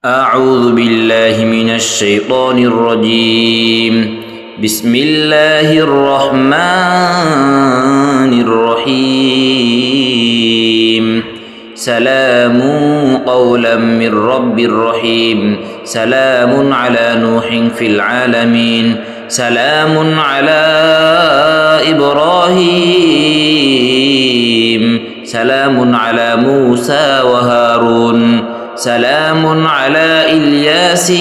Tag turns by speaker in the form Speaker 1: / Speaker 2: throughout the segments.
Speaker 1: أعوذ بالله من الشيطان الرجيم. بسم الله الرحمن الرحيم. سلام قولا من رب رحيم. سلام على نوح في العالمين. سلام على إبراهيم. سلام على موسى وهارون. سلام على الياسين.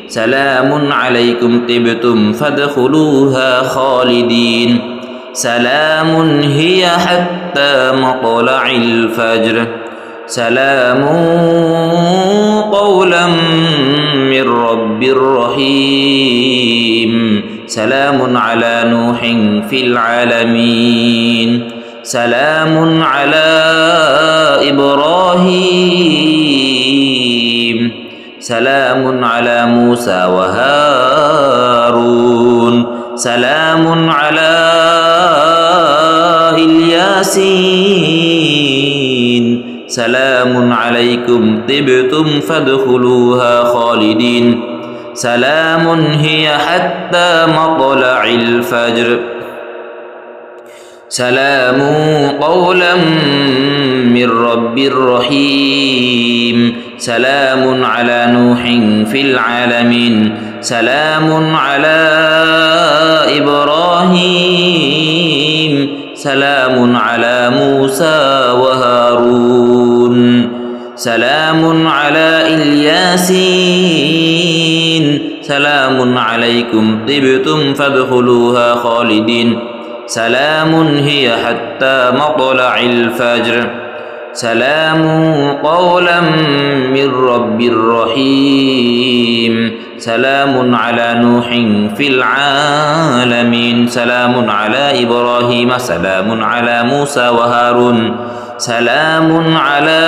Speaker 1: سلام عليكم طبتم فادخلوها خالدين. سلام هي حتى مطلع الفجر. سلام قولا من رب رحيم. سلام على نوح في العالمين. سلام على إبراهيم. سلام على موسى وهارون. سلام على الياسين. سلام عليكم طبتم فادخلوها خالدين. سلام هي حتى مطلع الفجر. سلام قولا من رب رحيم. سلام على نوح في العالمين. سلام على إبراهيم. سلام على موسى وهارون. سلام على الياسين. سلام عليكم طبتم فادخلوها خالدين. سلام هي حتى مطلع الفجر. سلام قولا من رب رحيم. سلام على نوح في العالمين. سلام على إبراهيم. سلام على موسى وهارون. سلام على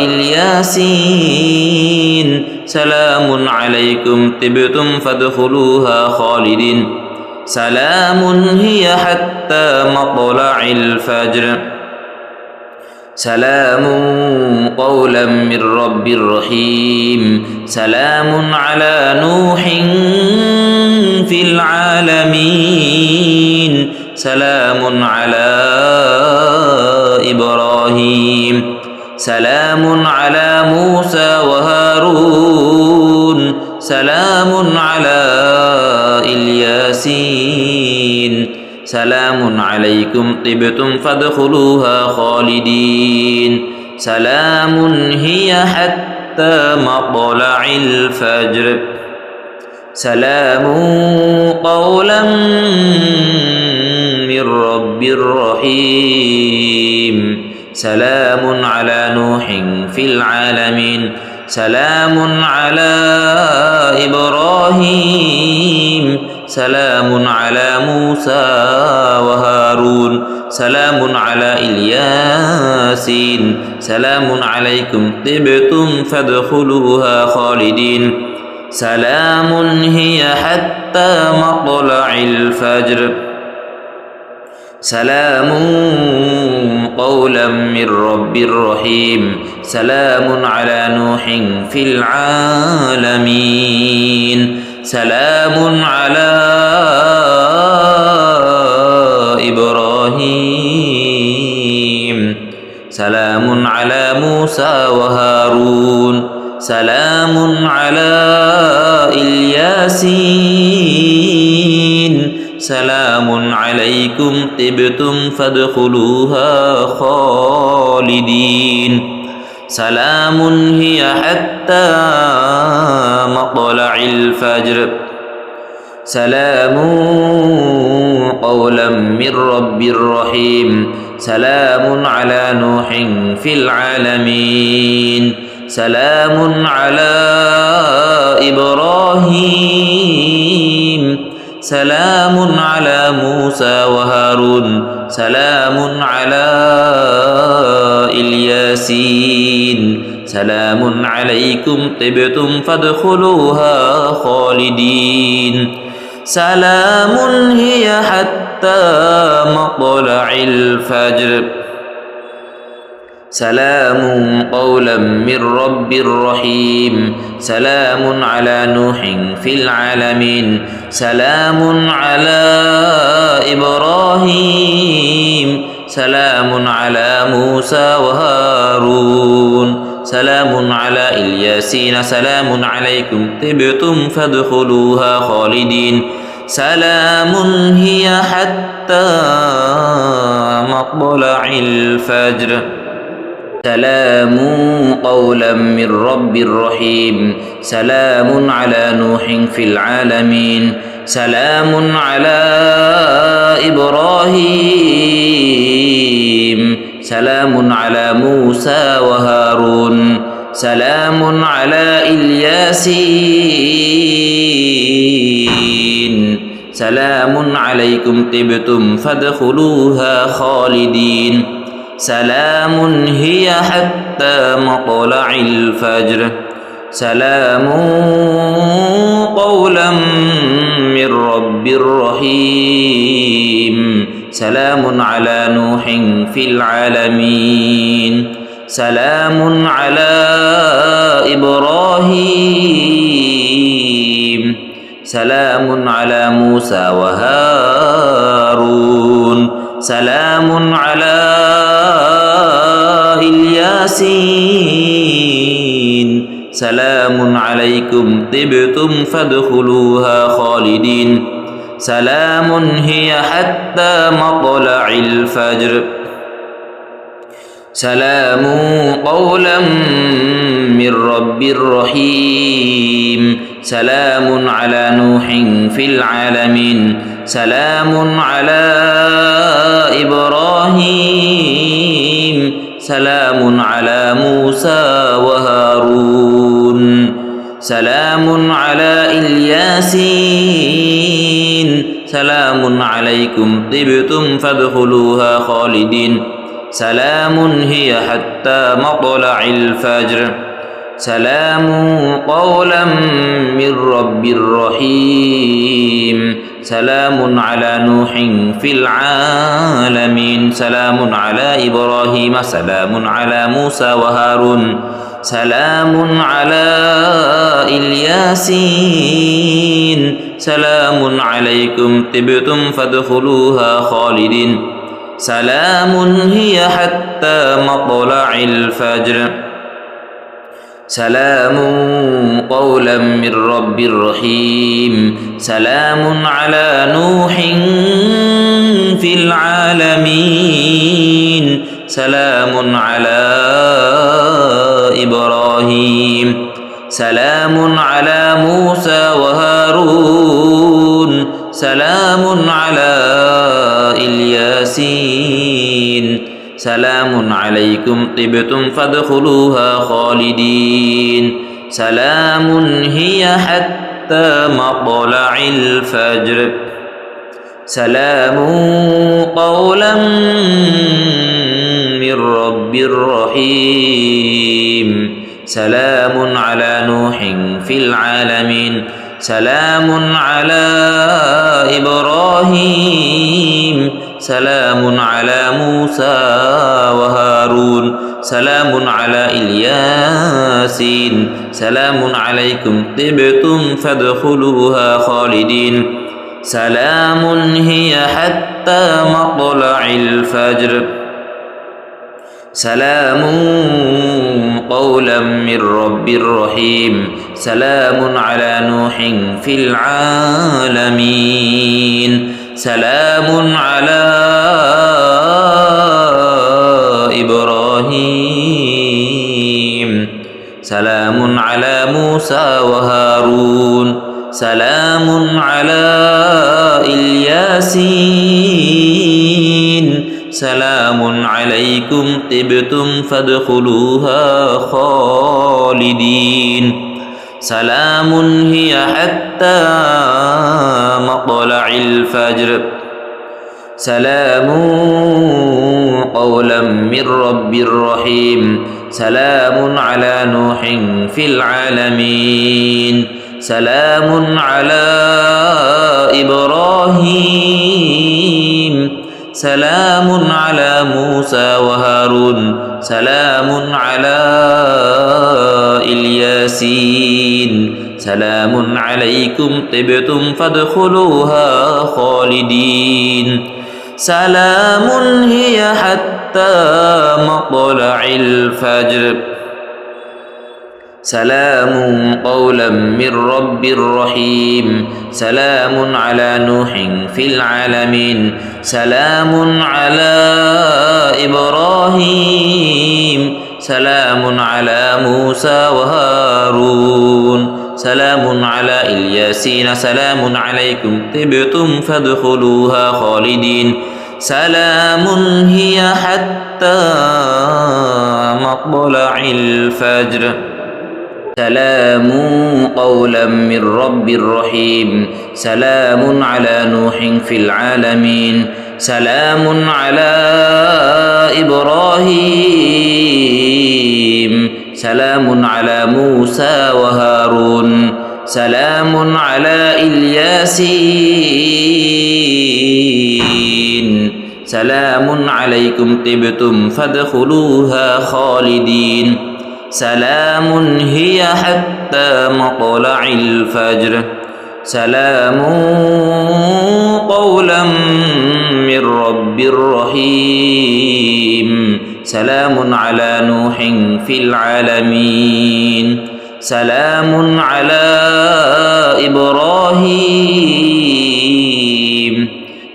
Speaker 1: الياسين. سلام عليكم طبتم فادخلوها خالدين. سلام هي حتى مطلع الفجر. سلام قولا من رب رحيم. سلام على نوح في العالمين. سلام على إبراهيم. سلام على موسى وهارون. سلام على الياسين. سلام عليكم طبتم فادخلوها خالدين. سلام هي حتى مطلع الفجر. سلام قولا من رب رحيم. سلام على نوح في العالمين. سلام على إبراهيم. سلام على موسى وهارون. سلام على الياسين. سلام عليكم طبتم فادخلوها خالدين. سلام هي حتى مطلع الفجر. سلام قولا من رب رحيم. سلام على نوح في العالمين. سلام على إبراهيم. سلام على موسى وهارون. سلام على الياسين. سلام عليكم طبتم فادخلوها خالدين. سلام هي حتى مطلع الفجر. سلام قولا من رب رحيم. سلام على نوح في العالمين. سلام على إبراهيم. سلام على موسى وهارون. سلام على الياسين. سلام عليكم طبتم فادخلوها خالدين. سلام هي حتى مطلع الفجر. سلام قولا من رب رحيم سلام على نوح في العالمين سلام على إبراهيم سلام على موسى وهارون سلام على الياسين سلام عليكم طبتم فادخلوها خالدين سلام هي حتى مطلع الفجر سلام قولا من رب رحيم سلام على نوح في العالمين سلام على إبراهيم سلام على موسى وهارون سلام على الياسين سلام عليكم طبتم فادخلوها خالدين سلام هي حتى مطلع الفجر سلام قولا من رب رحيم سلام على نوح في العالمين سلام على إبراهيم سلام على موسى وهارون سلام على الياسين سلام عليكم طبتم فادخلوها خالدين سلام هي حتى مطلع الفجر سلام قولا من رب رحيم سلام على نوح في العالمين سلام على إبراهيم سلام على موسى وهارون سلام على الياسين سلام عليكم طبتم فادخلوها خالدين سلام هي حتى مطلع الفجر سلام قولا من رب رحيم سلام على نوح في العالمين سلام على إبراهيم سلام على موسى وهارون سلام على الياسين سلام عليكم طبتم فادخلوها خالدين سلام هي حتى مطلع الفجر سلام قولا من رب رحيم سلام على نوح في العالمين سلام على إبراهيم سلام على موسى وهارون سلام على الياسين سلام عليكم طبتم فادخلوها خالدين سلام هي حتى مطلع الفجر سلام قولا من رب رحيم سلام على نوح في العالمين سلام على إبراهيم سلام على موسى وهارون سلام على الياسين سلام عليكم طبتم فادخلوها خالدين سلام هي حتى مطلع الفجر سلام قولا من رب رحيم سلام على نوح في العالمين سلام على إبراهيم سلام على موسى وهارون سلام على الياسين سلام عليكم طبتم فادخلوها خالدين سلام هي حتى مطلع الفجر سلام قولا من رب رحيم سلام على نوح في العالمين سلام على إبراهيم سلام على موسى وهارون سلام على الياسين سلام عليكم طبتم فادخلوها خالدين سلام هي حتى مطلع الفجر سلام قولا من رب رحيم سلام على نوح في العالمين سلام على إبراهيم سلام على موسى وهارون سلام على الياسين سلام عليكم طبتم فادخلوها خالدين سلام هي حتى مطلع الفجر سلام قولا من رب رحيم سلام على نوح في العالمين سلام على إبراهيم سلام على موسى وهارون سلام على الياسين سلام عليكم طبتم فادخلوها خالدين سلام هي حتى مطلع الفجر سلام قولا من رب رحيم سلام على نوح في العالمين سلام على إبراهيم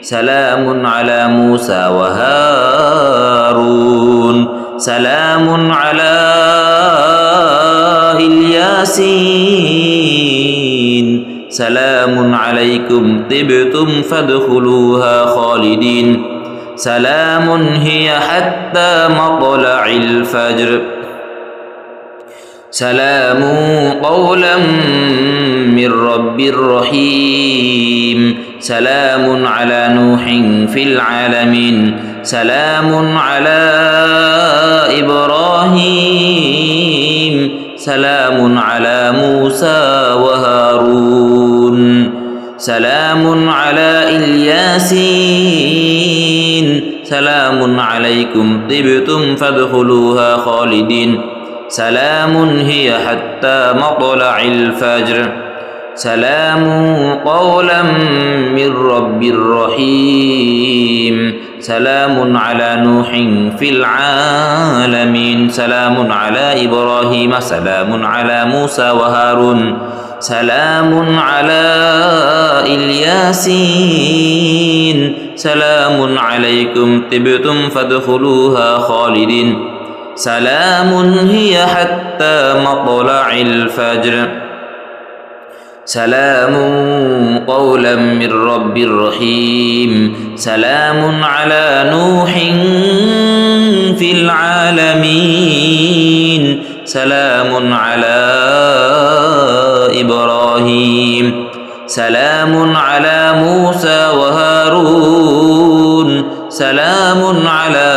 Speaker 1: سلام على موسى وهارون سلام على الياسين سلام عليكم طبتم فادخلوها خالدين سلام هي حتى مطلع الفجر سلام قولا من رب رحيم سلام على نوح في العالمين سلام على إبراهيم سلام على موسى وهارون سلام على الياسين سلام عليكم طبتم فادخلوها خالدين سلام هي حتى مطلع الفجر سلام قولا من رب رحيم سلام على نوح في العالمين سلام على إبراهيم سلام على موسى وهارون سلام على الياسين سلام عليكم طبتم فادخلوها خالدين سلام هي حتى مطلع الفجر سلام قولا من رب رحيم سلام على نوح في العالمين سلام على إبراهيم سلام على موسى وهارون سلام على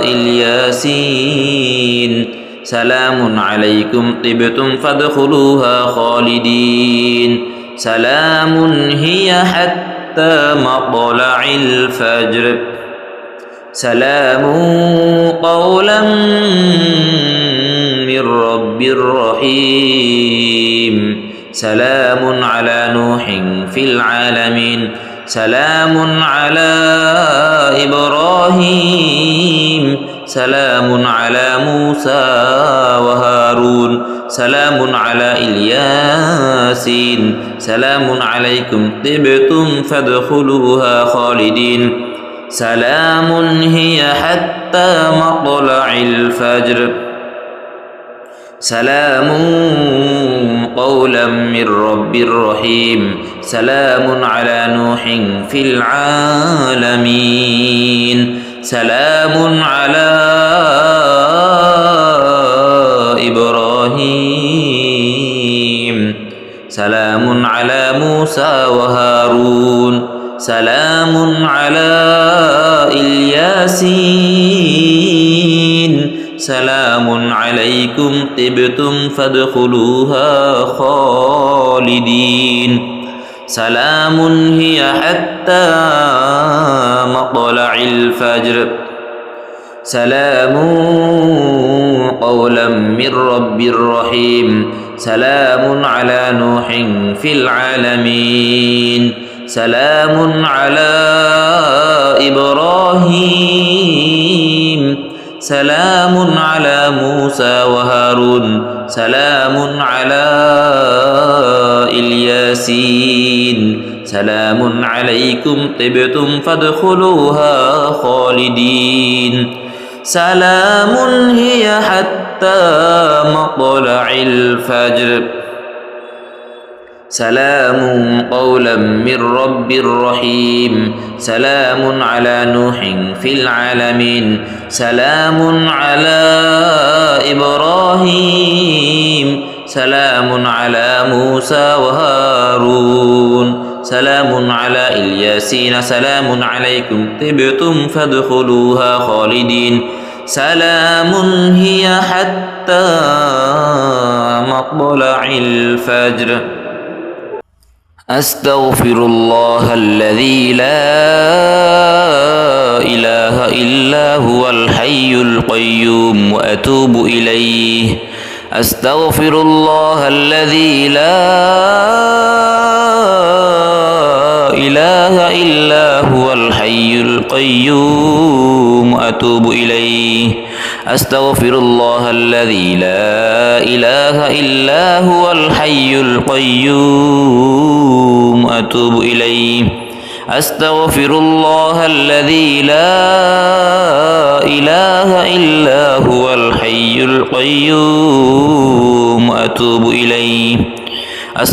Speaker 1: الياسين سلام عليكم طبتم فادخلوها خالدين سلام هي حتى مطلع الفجر سلام قولا من رب رحيم سلام على نوح في العالمين سلام على إبراهيم سلام على موسى وهارون سلام على الياسين سلام عليكم طبتم فادخلوها خالدين سلام هي حتى مطلع الفجر سلام قولا من رب رحيم سلام على نوح في العالمين سلام على إبراهيم سلام على موسى وهارون سلام على الياسين سلام عليكم طبتم فادخلوها خالدين سلام هي حتى مطلع الفجر سلام قولا من رب رحيم سلام على نوح في العالمين سلام على إبراهيم سلام على موسى وهارون سلام على الياسين سلام عليكم طبتم فادخلوها خالدين سلام هي حتى مطلع الفجر سلام قولا من رب رحيم سلام على نوح في العالمين سلام على إبراهيم سلام على موسى وهارون سلام على الياسين سلام عليكم طبتم فادخلوها خالدين سلام هي حتى مطلع الفجر أستغفر الله الذي لا إله إلا هو الحي القيوم وأتوب إليه أستغفر الله الذي لا إله إلا هو الحي القيوم أتوب إليه أستغفر الله الذي لا إله إلا هو الحي القيوم أتوب إليه أستغفر الله الذي لا إله إلا هو الحي القيوم أتوب إليه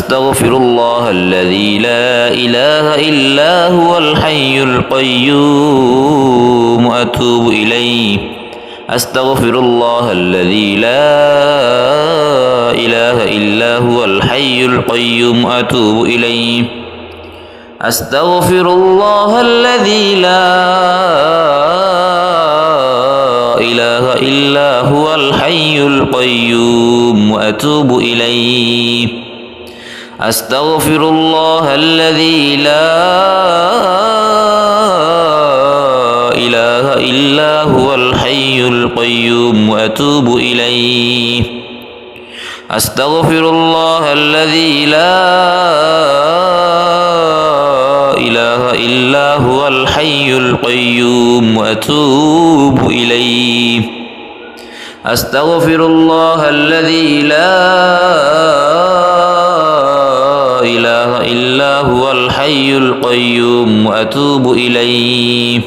Speaker 1: أستغفر الله الذي لا إله إلا هو الحي القيوم أتوب إليه أستغفر الله الذي لا إله إلا هو الحي القيوم أتوب إليه أستغفر الله الذي لا إله إلا هو الحي القيوم وأتوب إليه أستغفر الله الذي لا إله إلا هو الحي القيوم وأتوب إليه أستغفر الله الذي لا إله إلا هو الحي القيوم وأتوب إليه أستغفر الله الذي لا إله إلا هو الحي القيوم وأتوب إليه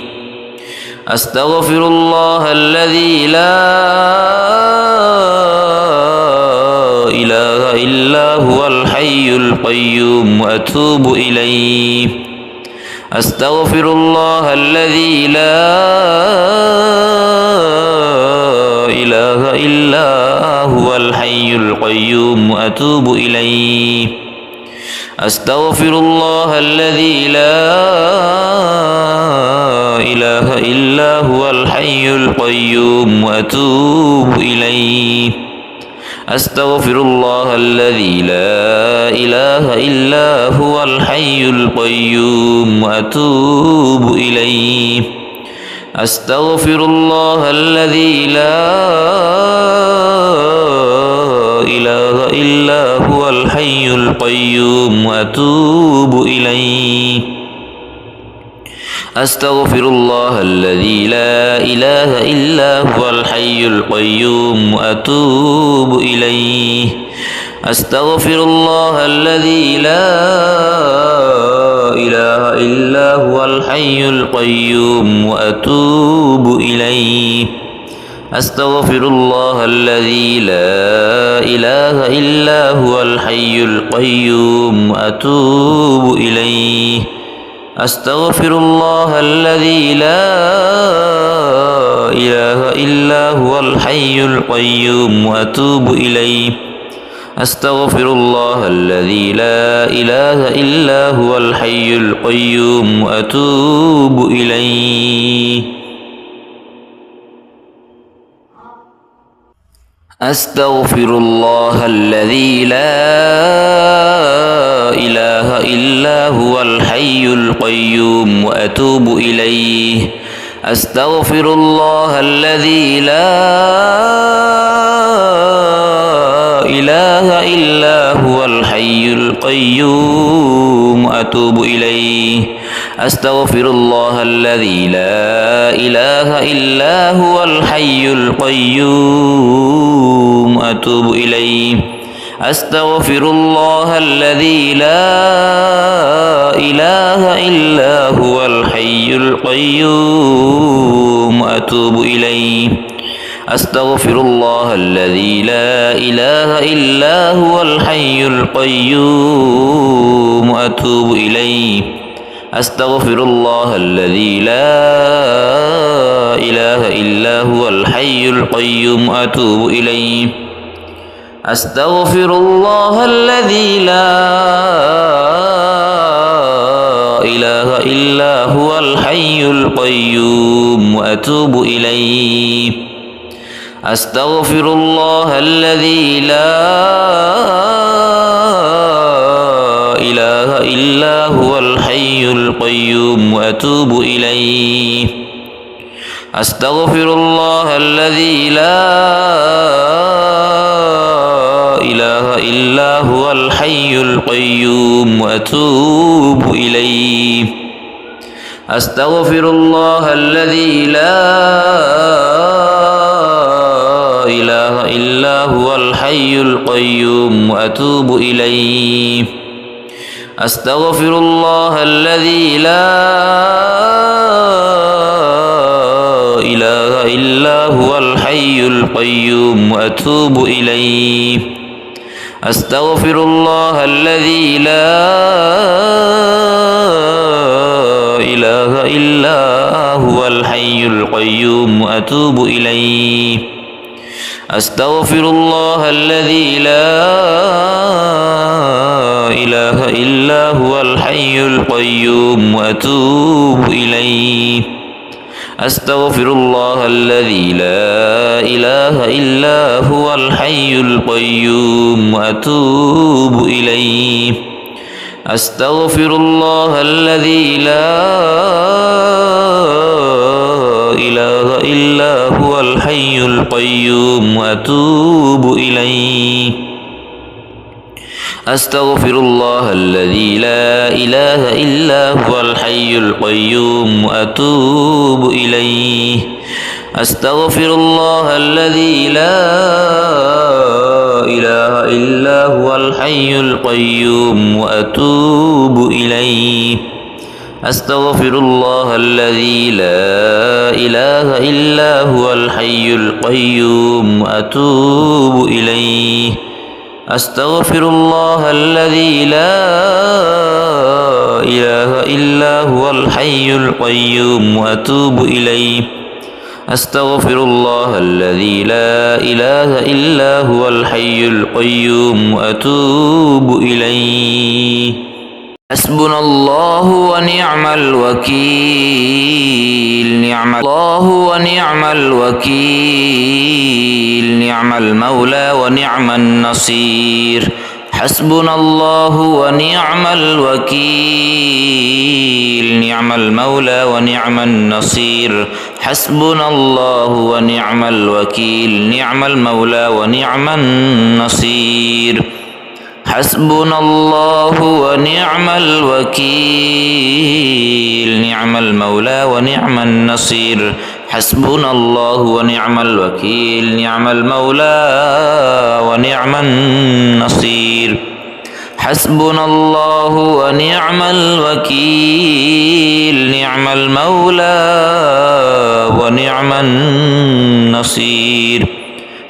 Speaker 1: أستغفر الله الذي لا إله إلا هو الحي القيوم وأتوب إليه أستغفر الله الذي لا إله إلا هو الحي القيوم وأتوب إليه أستغفر الله الذي لا إله إلا هو الحي القيوم وأتوب إليه أستغفر الله الذي لا إله إلا هو الحي القيوم وأتوب إليه أستغفر الله الذي لا إله إلا هو الحي القيوم وأتوب إليه أستغفر الله الذي لا إله إلا هو الحي القيوم وأتوب إليه أستغفر الله الذي لا إله إلا هو الحي القيوم وأتوب إليه أستغفر الله الذي لا إله إلا هو الحي القيوم وأتوب إليه أستغفر الله الذي لا إله إلا هو الحي القيوم وأتوب إليه أستغفر الله الذي لا إله إلا هو الحي القيوم وأتوب إليه أستغفر الله الذي لا إله إلا هو الحي القيوم وأتوب إليه أستغفر الله الذي لا إله إلا هو الحي القيوم وأتوب إليه أستغفر الله الذي لا إله إلا هو الحي القيوم أتوب إليه أستغفر الله الذي لا إله إلا هو الحي القيوم أتوب إليه أستغفر الله الذي لا إله إلا هو الحي القيوم أتوب إليه أستغفر الله الذي لا إله إلا هو الحي القيوم أتوب إليه أستغفر الله الذي لا إله إلا هو الحي القيوم وأتوب إليه أستغفر الله الذي لا إله إلا هو الحي القيوم وأتوب إليه أستغفر الله الذي لا إله إلا هو الحي القيوم وأتوب إليه أستغفر الله الذي لا إله إلا هو الحي القيوم وأتوب إليه أستغفر الله الذي لا إله إلا هو الحي القيوم وأتوب إليه أستغفر الله الذي لا إله إلا هو الحي القيوم وأتوب إليه أستغفر الله الذي لا إله إلا هو الحي القيوم وأتوب إليه أستغفر الله الذي لا إله إلا هو الحي القيوم وأتوب إليه أستغفر الله الذي لا إله إلا هو الحي القيوم وأتوب إليه أستغفر الله الذي لا إله إلا هو الحي القيوم وأتوب إليه أستغفر الله الذي لا إله إلا هو الحي القيوم وأتوب إليه أستغفر الله الذي لا إله إلا هو الحي القيوم وأتوب إليه أستغفر الله الذي لا إله إلا هو الحي القيوم وأتوب إليه أستغفر الله الذي لا إله إلا هو الحي القيوم وأتوب إليه حسبنا الله ونعم الوكيل نعم الله ونعم الوكيل نعم المولى ونعم النصير حسبنا الله ونعم الوكيل نعم المولى ونعم النصير حسبنا الله ونعم الوكيل نعم المولى ونعم النصير حسبنا الله ونعم الوكيل نعم المولى ونعم النصير حسبنا الله ونعم الوكيل نعم المولى ونعم النصير حسبنا الله ونعم الوكيل نعم المولى ونعم النصير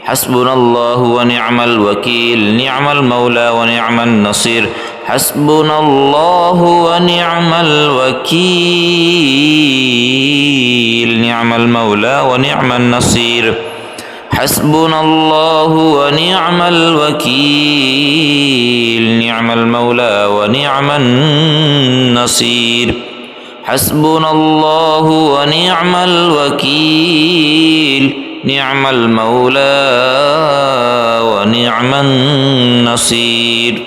Speaker 1: حسبنا الله ونعم الوكيل نعم المولى ونعم النصير حسبنا الله ونعم الوكيل نعم المولى ونعم النصير حسبنا الله ونعم الوكيل نعم المولى ونعم النصير حسبنا الله ونعم الوكيل نعم المولى ونعم النصير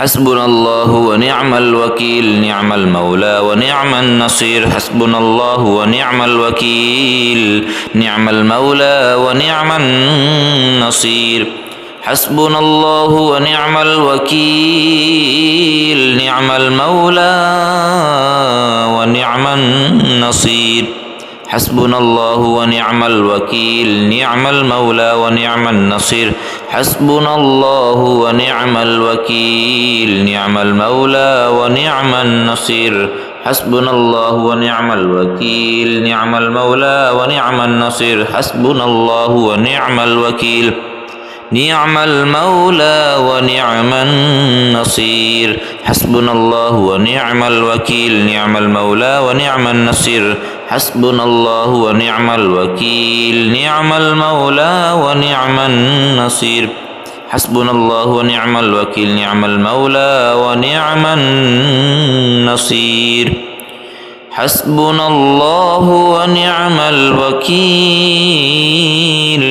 Speaker 1: حسبنا الله ونعم الوكيل نعم المولى ونعم النصير حسبنا الله ونعم الوكيل نعم المولى ونعم النصير حسبنا الله ونعم الوكيل نعم المولى ونعم النصير حسبنا الله ونعم الوكيل نعم المولى ونعم النصير حسبنا الله ونعم الوكيل نعم المولى ونعم النصير حسبنا الله ونعم الوكيل نعم المولى ونعم النصير حسبنا الله ونعم الوكيل نعم المولى ونعم النصير حسبنا الله ونعم الوكيل نعم المولى ونعم النصير حسبنا الله ونعم الوكيل نعم المولى ونعم النصير حسبنا الله ونعم الوكيل نعم المولى ونعم النصير حسبنا الله ونعم الوكيل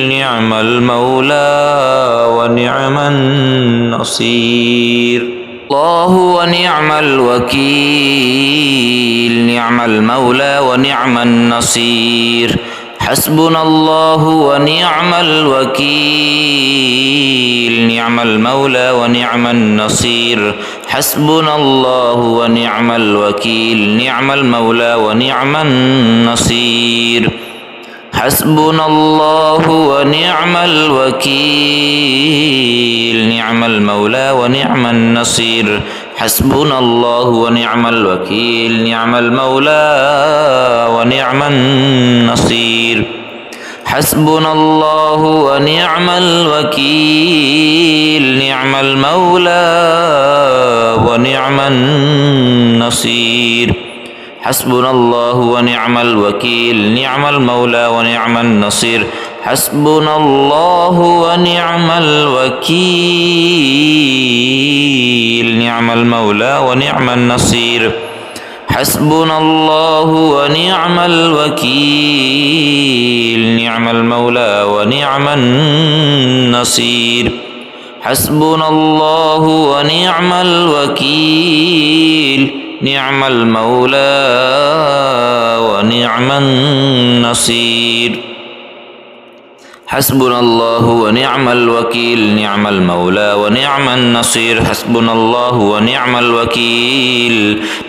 Speaker 1: نعم المولى ونعم النصير الله ونعم الوكيل نعم المولى ونعم النصير حسبنا الله ونعم الوكيل نعم المولى ونعم النصير حسبنا الله ونعم الوكيل نعم المولى ونعم النصير حسبنا الله ونعم الوكيل نعم المولى ونعم النصير حسبنا الله ونعم الوكيل نعم المولى ونعم النصير حسبنا الله ونعم الوكيل نعم المولى ونعم النصير حسبنا الله ونعم الوكيل نعم المولى ونعم النصير حسبنا الله ونعم الوكيل نعم المولى ونعم النصير حسبنا الله ونعم الوكيل نعم المولى ونعم النصير حسبنا الله ونعم الوكيل نعم المولى ونعم النصير حسبنا الله ونعم الوكيل نعم المولى ونعم النصير حسبنا الله ونعم الوكيل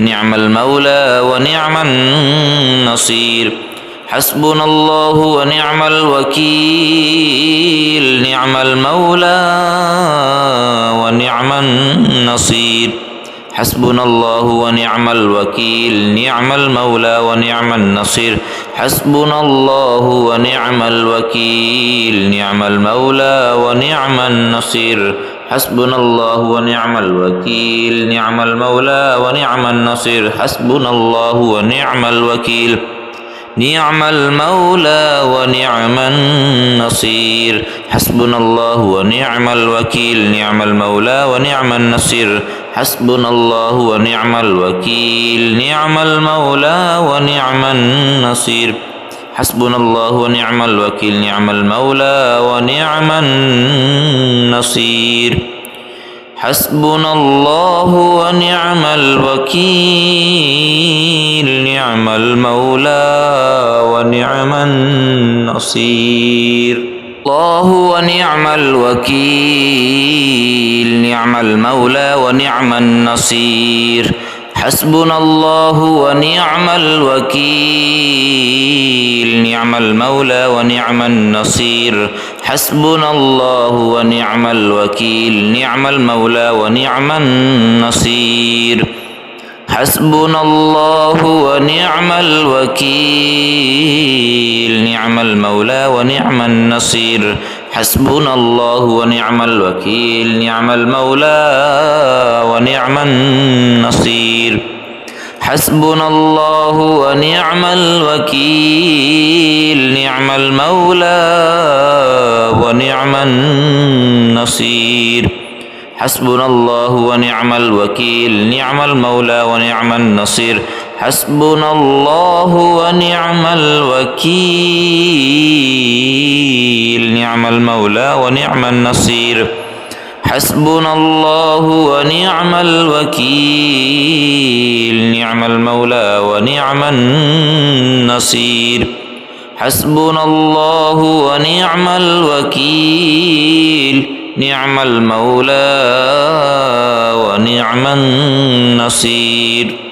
Speaker 1: نعم المولى ونعم النصير حسبنا الله ونعم الوكيل نعم المولى ونعم النصير حسبنا الله ونعم الوكيل نعم المولى ونعم النصير حسبنا الله ونعم الوكيل نعم المولى ونعم النصير حسبنا الله ونعم الوكيل نعم المولى ونعم النصير حسبنا الله ونعم الوكيل نعم المولى ونعم النصير حسبنا الله ونعم الوكيل نعم المولى ونعم النصير حسبنا الله ونعم الوكيل نعم المولى ونعم النصير حسبنا الله ونعم الوكيل نعم المولى ونعم النصير حسبنا الله ونعم الوكيل نعم المولى ونعم النصير الله ونعم الوكيل نعم المولى ونعم النصير حسبنا الله ونعم الوكيل نعم المولى ونعم النصير حسبنا الله ونعم الوكيل نعم المولى ونعم النصير حسبنا الله ونعم الوكيل نعم المولى ونعم النصير حسبنا الله ونعم الوكيل نعم المولى ونعم النصير حسبنا الله ونعم الوكيل نعم المولى ونعم النصير حسبنا الله ونعم الوكيل نعم المولى ونعم النصير حسبنا الله ونعم الوكيل نعم المولى ونعم النصير حسبنا الله ونعم الوكيل نعم المولى ونعم النصير حسبنا الله ونعم الوكيل نعم المولى ونعم النصير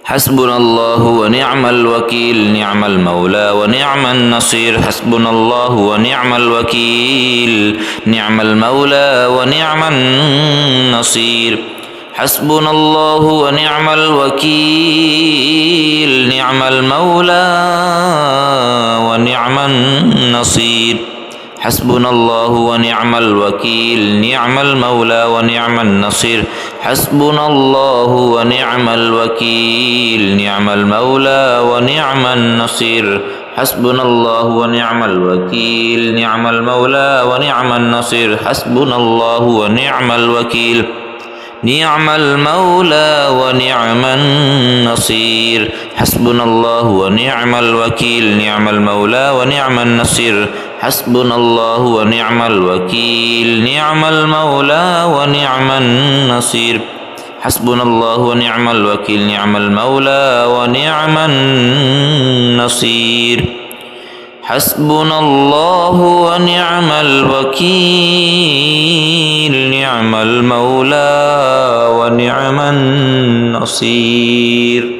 Speaker 1: حسبنا الله ونعم الوكيل نعم المولى ونعم النصير حسبنا الله ونعم الوكيل نعم المولى ونعم النصير حسبنا الله ونعم الوكيل نعم المولى ونعم النصير حسبنا الله ونعم الوكيل نعم المولى ونعم النصير حسبنا الله ونعم الوكيل نعم المولى ونعم النصير حسبنا الله ونعم الوكيل نعم المولى ونعم النصير حسبنا الله ونعم الوكيل نعم المولى ونعم النصير حسبنا الله ونعم الوكيل نعم المولى ونعم النصير حسبنا الله ونعم الوكيل نعم المولى ونعم النصير حسبنا الله ونعم الوكيل نعم المولى ونعم النصير حسبنا الله ونعم الوكيل نعم المولى ونعم النصير